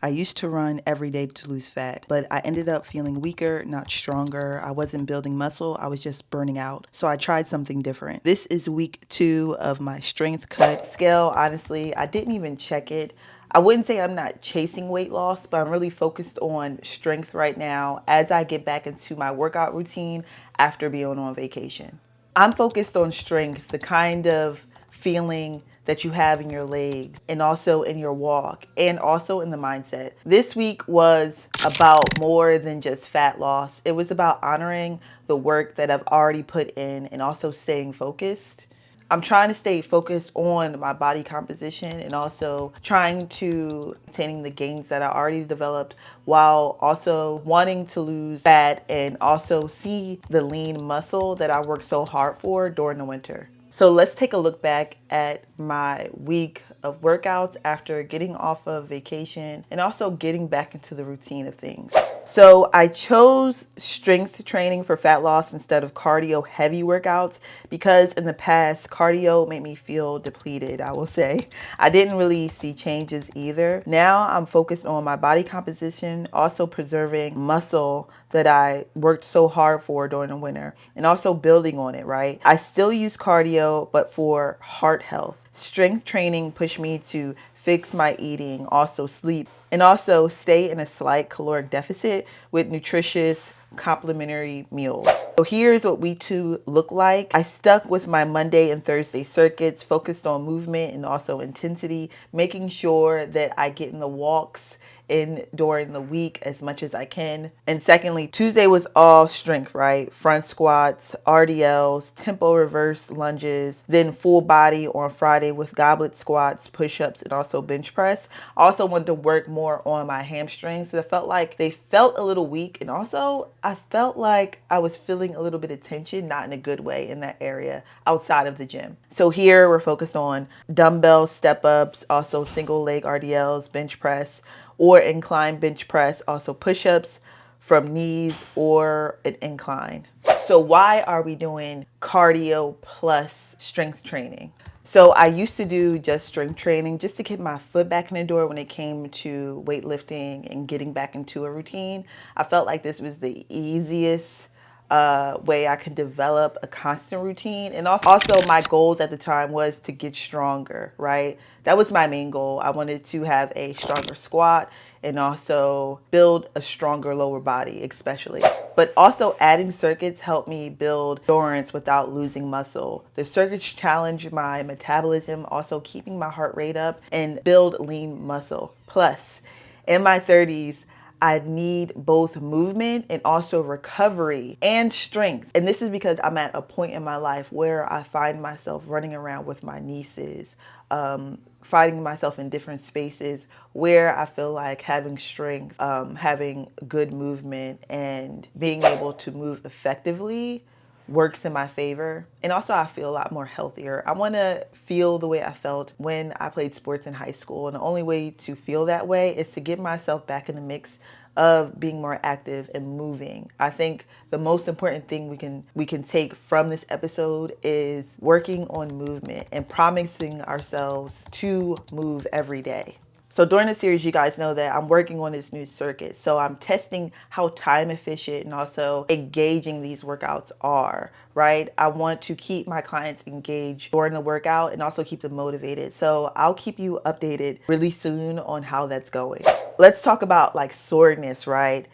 I used to run every day to lose fat, but I ended up feeling weaker, not stronger. I wasn't building muscle, I was just burning out. So I tried something different. This is week 2 of my strength cut scale. Honestly, I didn't even check it. I wouldn't say I'm not chasing weight loss, but I'm really focused on strength right now as I get back into my workout routine after being on vacation. I'm focused on strength, the kind of feeling that you have in your legs and also in your walk and also in the mindset. This week was about more than just fat loss. It was about honoring the work that I've already put in and also staying focused. I'm trying to stay focused on my body composition and also trying to maintaining the gains that I already developed while also wanting to lose fat and also see the lean muscle that I worked so hard for during the winter. So let's take a look back at my week of workouts after getting off of vacation and also getting back into the routine of things. So I chose strength training for fat loss instead of cardio heavy workouts because in the past, cardio made me feel depleted, I will say. I didn't really see changes either. Now I'm focused on my body composition, also preserving muscle that I worked so hard for during the winter and also building on it, right? I still use cardio, but for heart health. Strength training pushed me to fix my eating, also sleep, and also stay in a slight caloric deficit with nutritious complementary meals. So here's what week 2 looked like. I stuck with my Monday and Thursday circuits, focused on movement and also intensity, making sure that I get in the walks in during the week as much as I can. And secondly, Tuesday was all strength, right? Front squats, RDLs, tempo reverse lunges, then full body on Friday with goblet squats, push-ups, and also bench press. I also wanted to work more on my hamstrings. I felt like they felt a little weak, and also I felt like I was feeling a little bit of tension, not in a good way in that area outside of the gym. So here we're focused on dumbbell step ups, also single leg RDLs, bench press, or incline bench press, also push-ups from knees or an incline. So why are we doing cardio plus strength training? So I used to do just strength training just to get my foot back in the door when it came to weightlifting and getting back into a routine. I felt like this was the easiest way I could develop a constant routine. And also my goals at the time was to get stronger, right? That was my main goal. I wanted to have a stronger squat and also build a stronger lower body, especially. But also adding circuits helped me build endurance without losing muscle. The circuits challenge my metabolism, also keeping my heart rate up and build lean muscle. Plus, in my 30s, I need both movement and also recovery and strength. And this is because I'm at a point in my life where I find myself running around with my nieces, finding myself in different spaces where I feel like having strength, having good movement, and being able to move effectively works in my favor. And also I feel a lot more healthier. I want to feel the way I felt when I played sports in high school. And the only way to feel that way is to get myself back in the mix of being more active and moving. I think the most important thing we can take from this episode is working on movement and promising ourselves to move every day. So during the series, you guys know that I'm working on this new circuit. So I'm testing how time efficient and also engaging these workouts are, right? I want to keep my clients engaged during the workout and also keep them motivated. So I'll keep you updated really soon on how that's going. Let's talk about like soreness, right?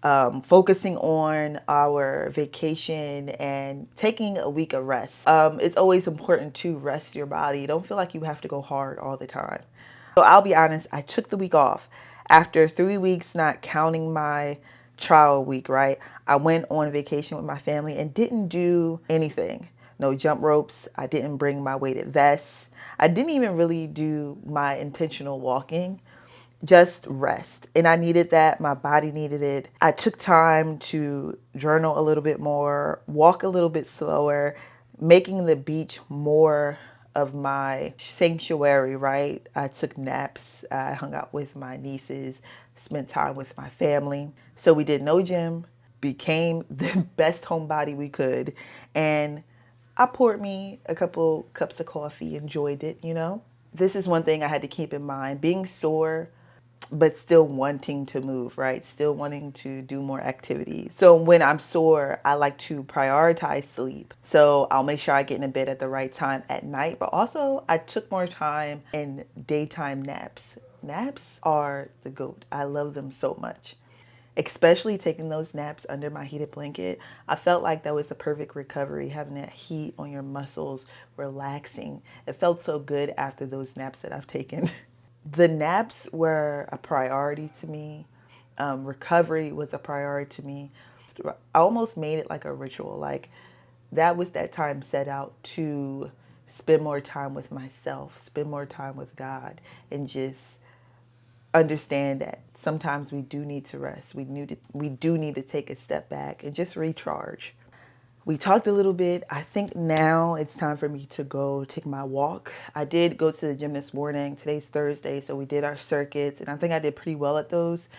Focusing on our vacation and taking a week of rest. It's always important to rest your body. Don't feel like you have to go hard all the time. So I'll be honest, I took the week off. After 3 weeks, not counting my trial week, right? I went on vacation with my family and didn't do anything. No jump ropes. I didn't bring my weighted vests. I didn't even really do my intentional walking, just rest. And I needed that. My body needed it. I took time to journal a little bit more, walk a little bit slower, making the beach more of my sanctuary, right? I took naps. I hung out with my nieces, spent time with my family. So we did no gym, became the best homebody we could. And I poured me a couple cups of coffee, enjoyed it, you know? This is one thing I had to keep in mind. Being sore but still wanting to move, right? Still wanting to do more activities. So when I'm sore, I like to prioritize sleep. So I'll make sure I get in bed at the right time at night, but also I took more time in daytime naps. Naps are the GOAT. I love them so much. Especially taking those naps under my heated blanket. I felt like that was the perfect recovery, having that heat on your muscles, relaxing. It felt so good after those naps that I've taken. The naps were a priority to me. Recovery was a priority to me. I almost made it like a ritual. Like that was that time set out to spend more time with myself, spend more time with God, and just understand that sometimes we do need to rest. We do need to take a step back and just recharge. We talked a little bit. I think now it's time for me to go take my walk. I did go to the gym this morning. Today's Thursday, so we did our circuits, and I think I did pretty well at those.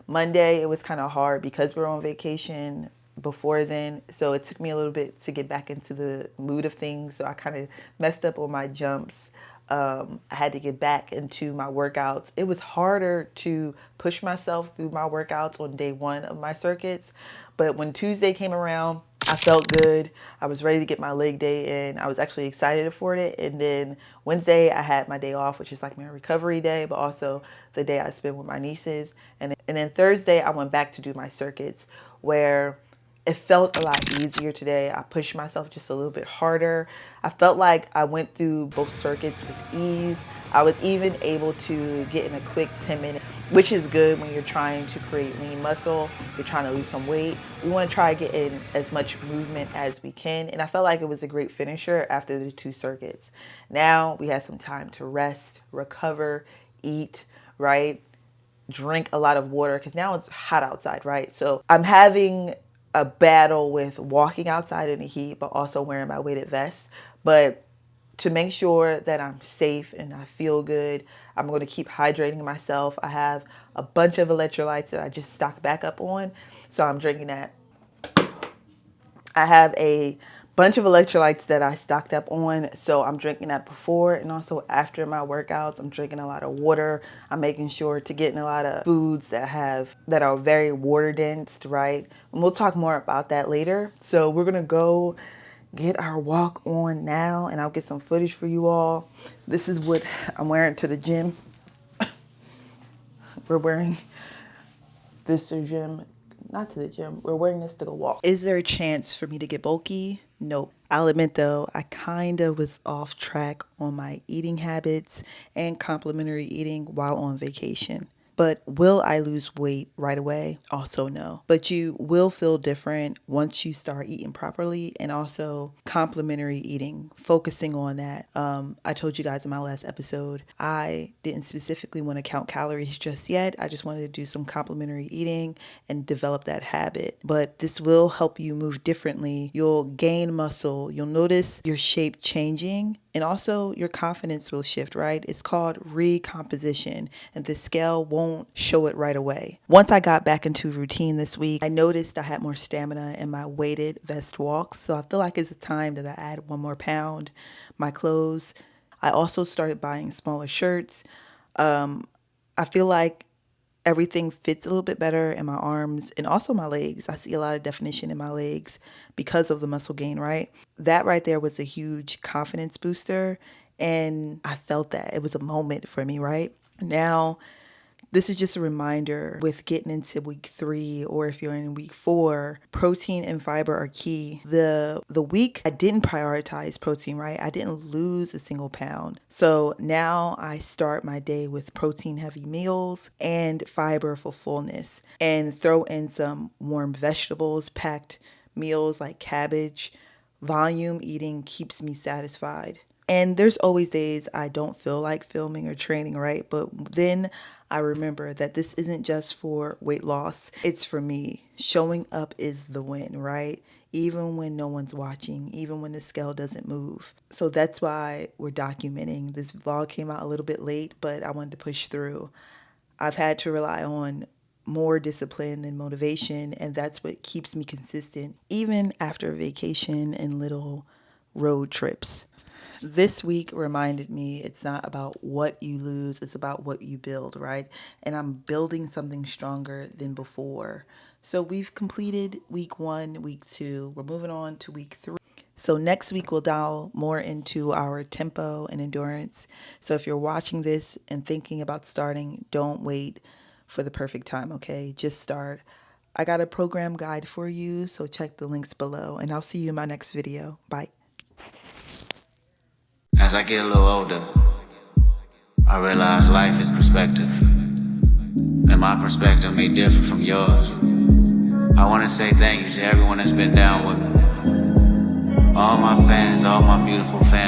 Monday, it was kind of hard because we were on vacation before then, so it took me a little bit to get back into the mood of things. So I kind of messed up on my jumps. I had to get back into my workouts. It was harder to push myself through my workouts on day one of my circuits, but when Tuesday came around, I felt good. I was ready to get my leg day in. I was actually excited for it. And then Wednesday, I had my day off, which is like my recovery day, but also the day I spent with my nieces. And then Thursday, I went back to do my circuits where it felt a lot easier today. I pushed myself just a little bit harder. I felt like I went through both circuits with ease. I was even able to get in a quick 10 minutes, which is good when you're trying to create lean muscle, you're trying to lose some weight. We want to try to get in as much movement as we can. And I felt like it was a great finisher after the two circuits. Now we have some time to rest, recover, eat, right? Drink a lot of water because now it's hot outside, right? So I'm having a battle with walking outside in the heat, but also wearing my weighted vest. But to make sure that I'm safe and I feel good, I'm going to keep hydrating myself. I have a bunch of electrolytes that I just stocked back up on. So I'm drinking that. I have a bunch of electrolytes that I stocked up on. So I'm drinking that before and also after my workouts. I'm drinking a lot of water. I'm making sure to get in a lot of foods that are very water dense, right? And we'll talk more about that later. So we're going to go get our walk on now and I'll get some footage for you all. This is what I'm wearing to the gym. We're wearing this to the gym, not to the gym. We're wearing this to go walk. Is there a chance for me to get bulky? Nope. I'll admit though, I kind of was off track on my eating habits and complementary eating while on vacation. But will I lose weight right away? Also, no. But you will feel different once you start eating properly and also complementary eating, focusing on that. I told you guys in my last episode, I didn't specifically want to count calories just yet. I just wanted to do some complementary eating and develop that habit. But this will help you move differently. You'll gain muscle. You'll notice your shape changing and also your confidence will shift, right? It's called recomposition and the scale won't show it right away. Once I got back into routine this week, I noticed I had more stamina in my weighted vest walks. So I feel like it's a time that I add 1 more pound. My clothes, I also started buying smaller shirts. I feel like everything fits a little bit better in my arms and also my legs. I see a lot of definition in my legs because of the muscle gain, right? That right there was a huge confidence booster. And I felt that it was a moment for me, right? Now, this is just a reminder with getting into week 3 or if you're in week 4, protein and fiber are key. The week I didn't prioritize protein, right? I didn't lose a single pound. So now I start my day with protein heavy meals and fiber for fullness and throw in some warm vegetables, packed meals like cabbage. Volume eating keeps me satisfied. And there's always days I don't feel like filming or training, right? But then I remember that this isn't just for weight loss, it's for me. Showing up is the win, right? Even when no one's watching, even when the scale doesn't move. So that's why we're documenting. This vlog came out a little bit late, but I wanted to push through. I've had to rely on more discipline than motivation, and that's what keeps me consistent, even after vacation and little road trips. This week reminded me it's not about what you lose, it's about what you build, right? And I'm building something stronger than before. So we've completed week 1, week 2. We're moving on to week 3. So next week we'll dial more into our tempo and endurance. So if you're watching this and thinking about starting, don't wait for the perfect time, okay? Just start. I got a program guide for you, so check the links below, and I'll see you in my next video. Bye. As I get a little older, I realize life is perspective, and my perspective may differ from yours. I want to say thank you to everyone that's been down with me. All my fans, all my beautiful fans.